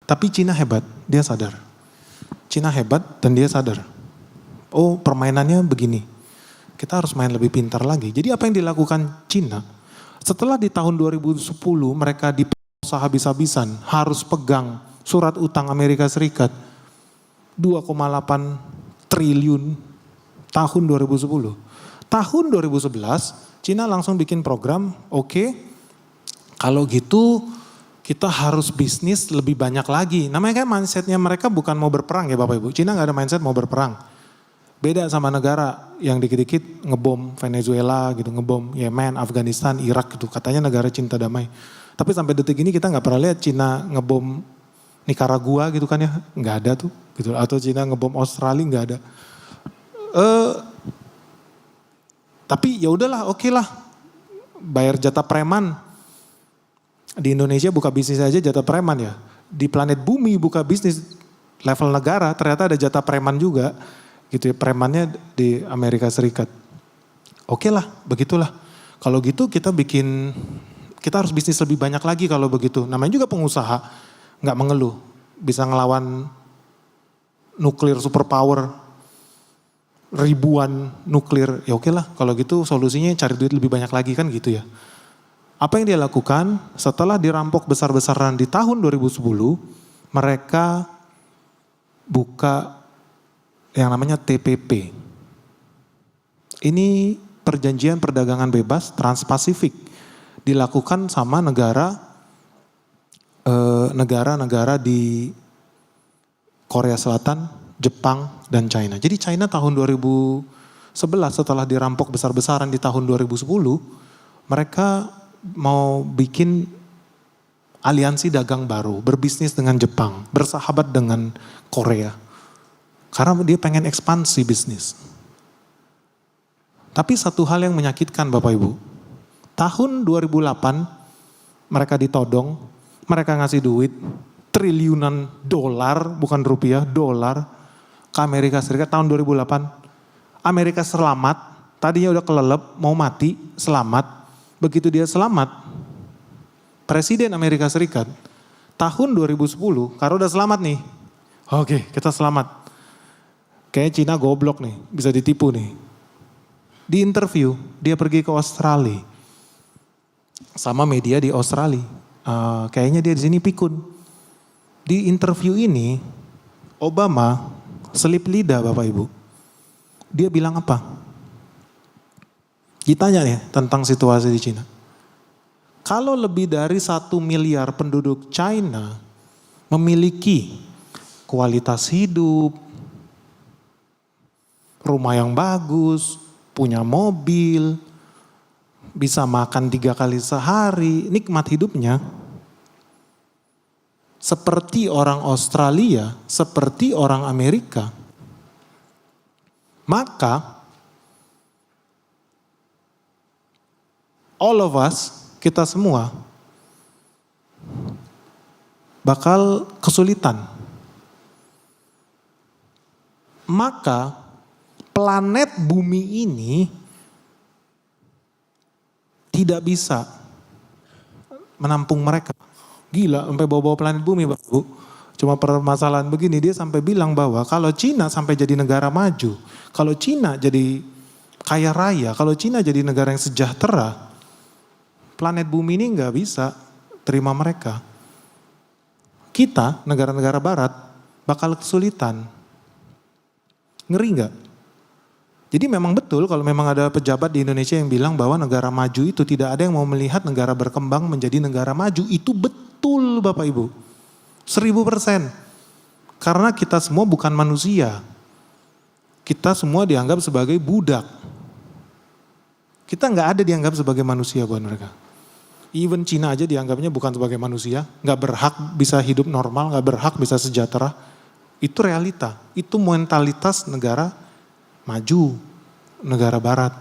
Tapi Cina hebat, dia sadar. Cina hebat dan dia sadar. Oh, permainannya begini. Kita harus main lebih pintar lagi. Jadi apa yang dilakukan Cina? Setelah di tahun 2010 mereka diperkosa habis-habisan, harus pegang surat utang Amerika Serikat 2,8 triliun tahun 2010. Tahun 2011 Cina langsung bikin program, oke, kalau gitu kita harus bisnis lebih banyak lagi. Namanya kan mindsetnya mereka bukan mau berperang ya Bapak Ibu. Cina gak ada mindset mau berperang. Beda sama negara yang dikit-dikit ngebom Venezuela gitu, ngebom Yemen, Afghanistan, Irak gitu. Katanya negara cinta damai. Tapi sampai detik ini kita gak pernah lihat Cina ngebom Nicaragua gitu kan ya. Gak ada tuh. Gitu. Atau Cina ngebom Australia gak ada. Tapi ya udahlah, oke lah. Bayar jatah preman. Di Indonesia buka bisnis aja jatah preman ya. Di planet bumi buka bisnis level negara ternyata ada jatah preman juga. Gitu ya, premannya di Amerika Serikat. Oke lah, begitulah. Kalau gitu kita harus bisnis lebih banyak lagi kalau begitu. Namanya juga pengusaha, nggak mengeluh. Bisa ngelawan nuklir superpower, ribuan nuklir. Ya oke lah, kalau gitu solusinya cari duit lebih banyak lagi kan gitu ya. Apa yang dia lakukan setelah dirampok besar-besaran di tahun 2010, mereka buka yang namanya TPP. Ini perjanjian perdagangan bebas Trans-Pasifik. Dilakukan sama negara-negara di Korea Selatan, Jepang, dan China. Jadi China tahun 2011 setelah dirampok besar-besaran di tahun 2010, mereka mau bikin aliansi dagang baru, berbisnis dengan Jepang, bersahabat dengan Korea. Karena dia pengen ekspansi bisnis. Tapi satu hal yang menyakitkan Bapak Ibu. Tahun 2008 mereka ditodong, mereka ngasih duit triliunan dolar, bukan rupiah, dolar ke Amerika Serikat tahun 2008. Amerika selamat, tadinya udah kelelep, mau mati, selamat. Begitu dia selamat, Presiden Amerika Serikat tahun 2010, karena udah selamat nih. Oke, kita selamat. Kayaknya Cina goblok nih, bisa ditipu nih. Di interview, dia pergi ke Australia. Sama media di Australia. Kayaknya dia di sini pikun. Di interview ini, Obama selip lidah Bapak Ibu. Dia bilang apa? Ditanya nih tentang situasi di Cina. Kalau lebih dari 1 miliar penduduk China memiliki kualitas hidup, rumah yang bagus, punya mobil, bisa makan 3 kali sehari, nikmat hidupnya. Seperti orang Australia, seperti orang Amerika. Maka all of us, kita semua bakal kesulitan. Maka planet bumi ini tidak bisa menampung mereka. Gila, sampai bawa-bawa planet bumi Bapak Bu. Cuma permasalahan begini, dia sampai bilang bahwa kalau Cina sampai jadi negara maju, kalau Cina jadi kaya raya, kalau Cina jadi negara yang sejahtera, planet bumi ini nggak bisa terima mereka. Kita, negara-negara barat, bakal kesulitan. Ngeri nggak? Jadi memang betul kalau memang ada pejabat di Indonesia yang bilang bahwa negara maju itu tidak ada yang mau melihat negara berkembang menjadi negara maju. Itu betul Bapak Ibu. 1000%. Karena kita semua bukan manusia. Kita semua dianggap sebagai budak. Kita nggak ada dianggap sebagai manusia buat mereka. Even Cina aja dianggapnya bukan sebagai manusia, nggak berhak bisa hidup normal, nggak berhak bisa sejahtera. Itu realita, itu mentalitas negara maju, negara barat.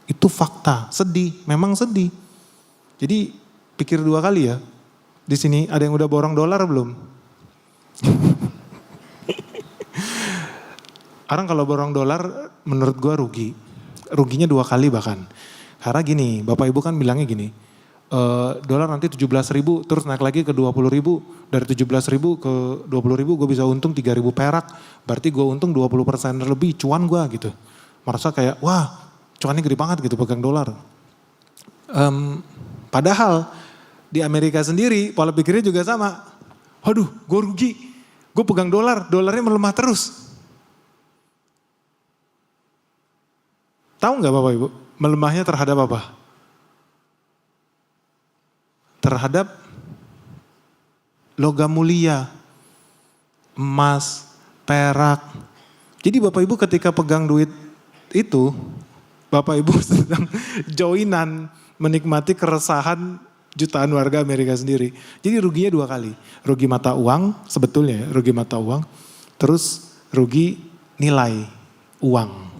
Itu fakta, sedih, memang sedih. Jadi pikir 2 kali ya, di sini ada yang udah borong dolar belum? Orang kalau borong dolar menurut gua rugi, ruginya 2 kali bahkan. Karena gini, Bapak Ibu kan bilangnya gini, dolar nanti 17.000 terus naik lagi ke 20.000, dari 17.000 ke 20.000 gue bisa untung 3.000 perak, berarti gue untung 20% lebih cuan gue gitu. Merasa kayak wah cuannya gede banget gitu pegang dolar. Padahal di Amerika sendiri pola pikirnya juga sama. Waduh gue rugi, gue pegang dolar, dolarnya melemah terus. Tahu nggak Bapak Ibu, melemahnya terhadap apa? Terhadap logam mulia, emas, perak. Jadi Bapak Ibu ketika pegang duit itu, Bapak Ibu sedang joinan menikmati keresahan jutaan warga Amerika sendiri. Jadi ruginya dua kali, rugi mata uang sebetulnya, rugi mata uang, terus rugi nilai uang.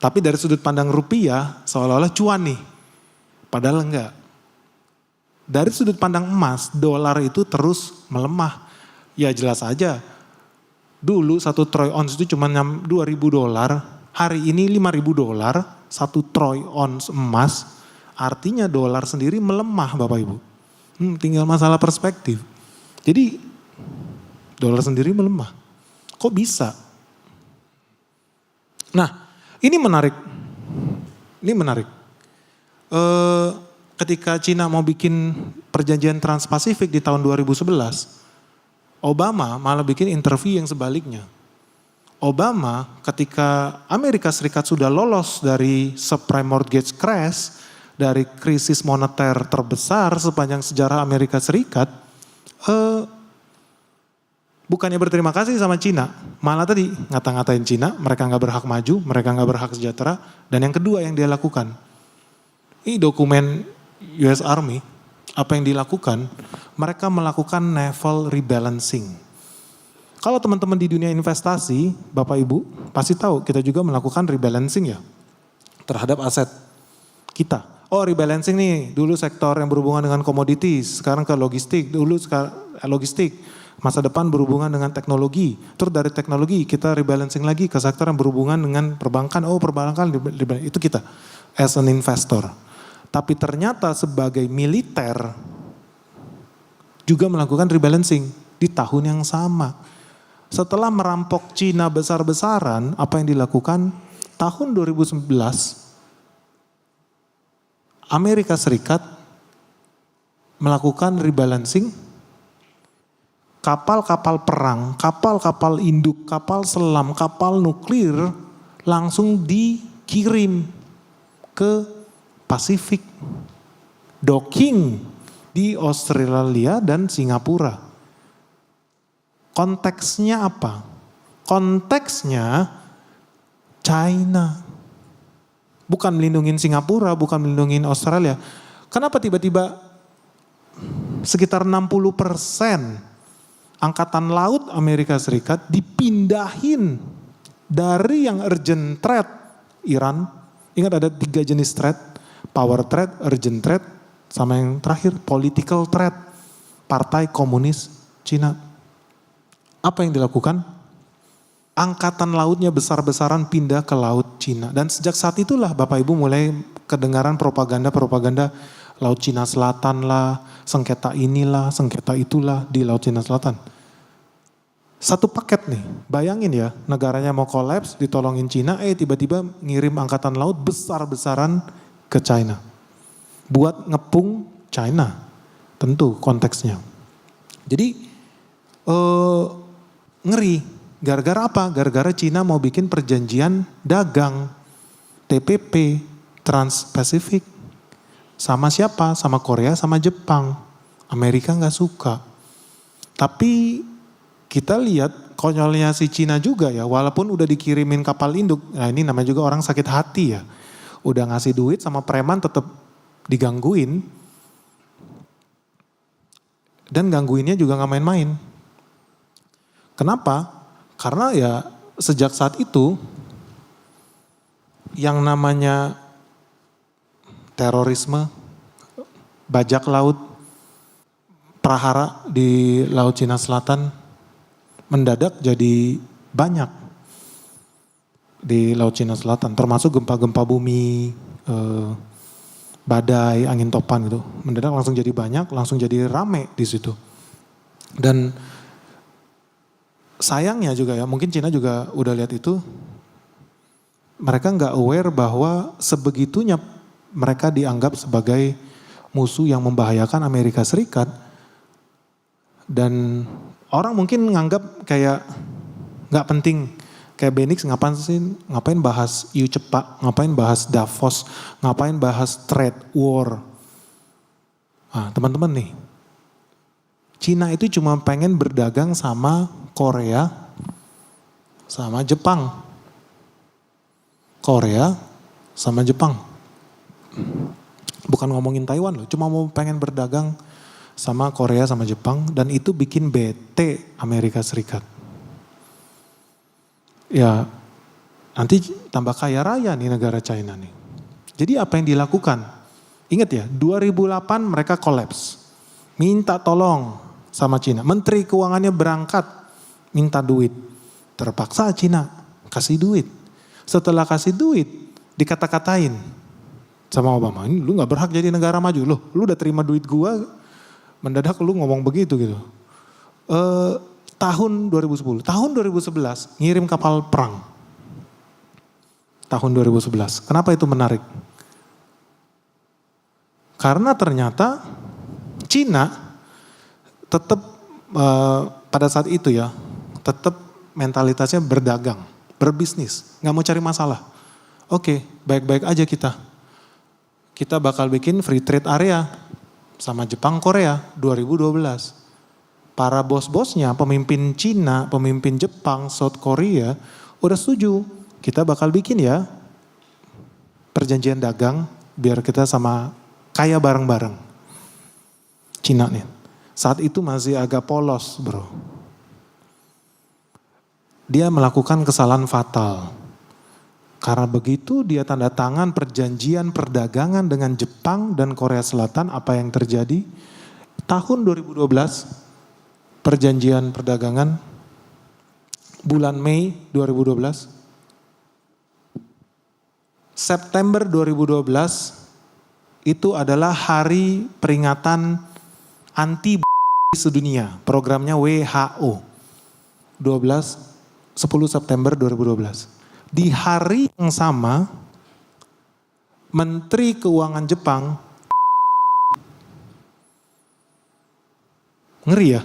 Tapi dari sudut pandang rupiah seolah-olah cuan nih. Padahal enggak. Dari sudut pandang emas, dolar itu terus melemah. Ya jelas aja. Dulu 1 troy ounce itu cuma $2.000. Hari ini $5.000, 1 troy ounce emas. Artinya dolar sendiri melemah Bapak Ibu. Tinggal masalah perspektif. Jadi dolar sendiri melemah. Kok bisa? Nah, ini menarik. Ini menarik. Ketika Cina mau bikin perjanjian Trans-Pasifik di tahun 2011, Obama malah bikin interview yang sebaliknya. Obama ketika Amerika Serikat sudah lolos dari subprime mortgage crash, dari krisis moneter terbesar sepanjang sejarah Amerika Serikat, bukannya berterima kasih sama Cina, malah tadi ngata-ngatain Cina, mereka nggak berhak maju, mereka nggak berhak sejahtera. Dan yang kedua yang dia lakukan, ini dokumen US Army, apa yang dilakukan, mereka melakukan naval rebalancing. Kalau teman-teman di dunia investasi, Bapak Ibu pasti tahu kita juga melakukan rebalancing ya terhadap aset kita. Oh rebalancing nih, dulu sektor yang berhubungan dengan komoditis, sekarang ke logistik, logistik. Masa depan berhubungan dengan teknologi. Terus dari teknologi kita rebalancing lagi ke sektor yang berhubungan dengan perbankan. Oh perbankan itu kita as an investor. Tapi ternyata sebagai militer juga melakukan rebalancing di tahun yang sama. Setelah merampok Cina besar-besaran, apa yang dilakukan? Tahun 2011 Amerika Serikat melakukan rebalancing. Kapal-kapal perang, kapal-kapal induk, kapal selam, kapal nuklir langsung dikirim ke Pasifik. Docking di Australia dan Singapura. Konteksnya apa? Konteksnya China. Bukan melindungi Singapura, bukan melindungi Australia. Kenapa tiba-tiba sekitar 60% Angkatan Laut Amerika Serikat dipindahin dari yang urgent threat Iran. Ingat ada 3 jenis threat, power threat, urgent threat, sama yang terakhir political threat, Partai Komunis Cina. Apa yang dilakukan? Angkatan lautnya besar-besaran pindah ke laut Cina. Dan sejak saat itulah Bapak Ibu mulai kedengaran propaganda Laut Cina Selatan lah, sengketa inilah, sengketa itulah di Laut Cina Selatan. Satu paket nih, bayangin ya, negaranya mau kolaps, ditolongin Cina, tiba-tiba ngirim angkatan laut besar-besaran ke China. Buat ngepung China, tentu konteksnya. Jadi ngeri, gara-gara apa? Gara-gara Cina mau bikin perjanjian dagang, TPP, Trans-Pasifik. Sama siapa? Sama Korea, sama Jepang. Amerika nggak suka. Tapi kita lihat konyolnya si Cina juga ya, walaupun udah dikirimin kapal induk. Nah ini namanya juga orang sakit hati ya. Udah ngasih duit sama preman tetap digangguin. Dan gangguinnya juga nggak main-main. Kenapa? Karena ya sejak saat itu yang namanya terorisme, bajak laut, prahara di Laut Cina Selatan mendadak jadi banyak di Laut Cina Selatan. Termasuk gempa-gempa bumi, badai, angin topan gitu. Mendadak langsung jadi banyak, langsung jadi rame di situ. Dan sayangnya juga ya, mungkin Cina juga udah lihat itu, mereka nggak aware bahwa sebegitunya mereka dianggap sebagai musuh yang membahayakan Amerika Serikat. Dan orang mungkin nganggap kayak nggak penting. Kayak Benix ngapain bahas EU cepat, ngapain bahas Davos, ngapain bahas trade war. Nah, teman-teman nih, Cina itu cuma pengen berdagang sama Korea, sama Jepang. Korea sama Jepang. Bukan ngomongin Taiwan loh, cuma mau pengen berdagang sama Korea sama Jepang, dan itu bikin bete Amerika Serikat. Ya nanti tambah kaya raya nih negara China nih. Jadi apa yang dilakukan? Ingat ya, 2008 mereka kolaps. Minta tolong sama Cina. Menteri keuangannya berangkat minta duit. Terpaksa Cina kasih duit. Setelah kasih duit dikata-katain sama Obama. Ini lu gak berhak jadi negara maju. Loh, lu udah terima duit gua, mendadak lu ngomong begitu gitu. Tahun 2010, tahun 2011 ngirim kapal perang. Tahun 2011. Kenapa itu menarik? Karena ternyata Cina tetap pada saat itu ya, tetap mentalitasnya berdagang, berbisnis, nggak mau cari masalah. Oke, baik-baik aja kita. Kita bakal bikin free trade area sama Jepang, Korea 2012. Para bos-bosnya, pemimpin Cina, pemimpin Jepang, South Korea, udah setuju. Kita bakal bikin ya perjanjian dagang biar kita sama kaya bareng-bareng. Cina nih. Saat itu masih agak polos bro. Dia melakukan kesalahan fatal. Karena begitu dia tanda tangan perjanjian perdagangan dengan Jepang dan Korea Selatan, apa yang terjadi? Tahun 2012, perjanjian perdagangan bulan Mei 2012, September 2012 itu adalah hari peringatan anti sedunia, programnya WHO. 10 September 2012. Di hari yang sama, Menteri Keuangan Jepang, ngeri ya,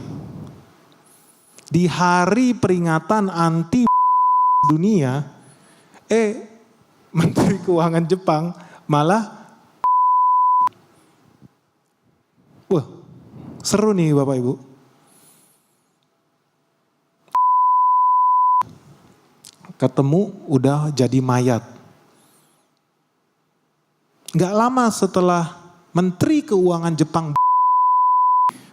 di hari peringatan anti dunia, Menteri Keuangan Jepang malah, wah seru nih Bapak Ibu. Ketemu udah jadi mayat. Gak lama setelah Menteri Keuangan Jepang,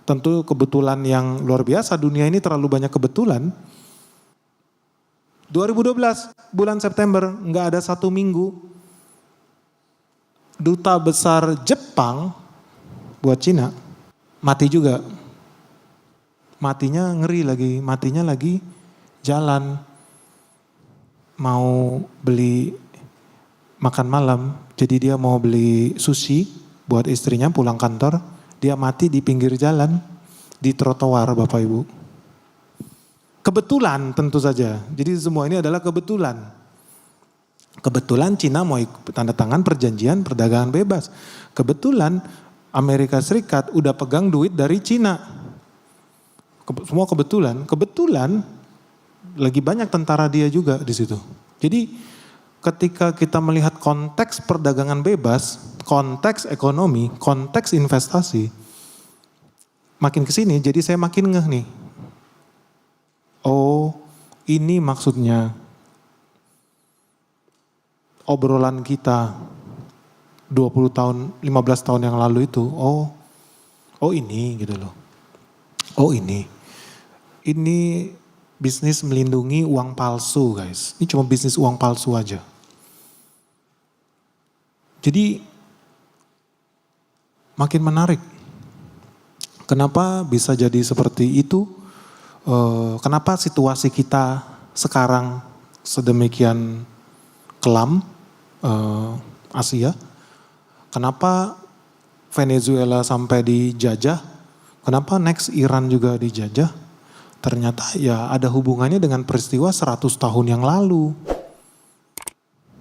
tentu kebetulan yang luar biasa, dunia ini terlalu banyak kebetulan. 2012 bulan September, gak ada 1 minggu, duta besar Jepang buat Cina mati juga. Matinya ngeri lagi, matinya lagi jalan. Mau beli makan malam, jadi dia mau beli sushi buat istrinya pulang kantor, dia mati di pinggir jalan, di trotoar Bapak Ibu. Kebetulan tentu saja, jadi semua ini adalah kebetulan. Kebetulan Cina mau tanda tangan perjanjian perdagangan bebas. Kebetulan Amerika Serikat udah pegang duit dari Cina. Semua kebetulan lagi banyak tentara dia juga di situ. Jadi ketika kita melihat konteks perdagangan bebas, konteks ekonomi, konteks investasi, makin kesini jadi saya makin ngeh nih. Oh ini maksudnya obrolan kita 20 tahun, 15 tahun yang lalu itu. Oh ini gitu loh. Oh ini bisnis melindungi uang palsu guys. Ini cuma bisnis uang palsu aja. Jadi makin menarik. Kenapa bisa jadi seperti itu? Kenapa situasi kita sekarang sedemikian kelam Asia? Kenapa Venezuela sampai dijajah? Kenapa next Iran juga dijajah? Ternyata ya ada hubungannya dengan peristiwa 100 tahun yang lalu.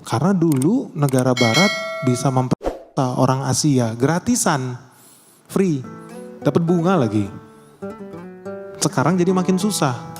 Karena dulu negara barat bisa memperkosa orang Asia gratisan, free, dapat bunga lagi. Sekarang jadi makin susah.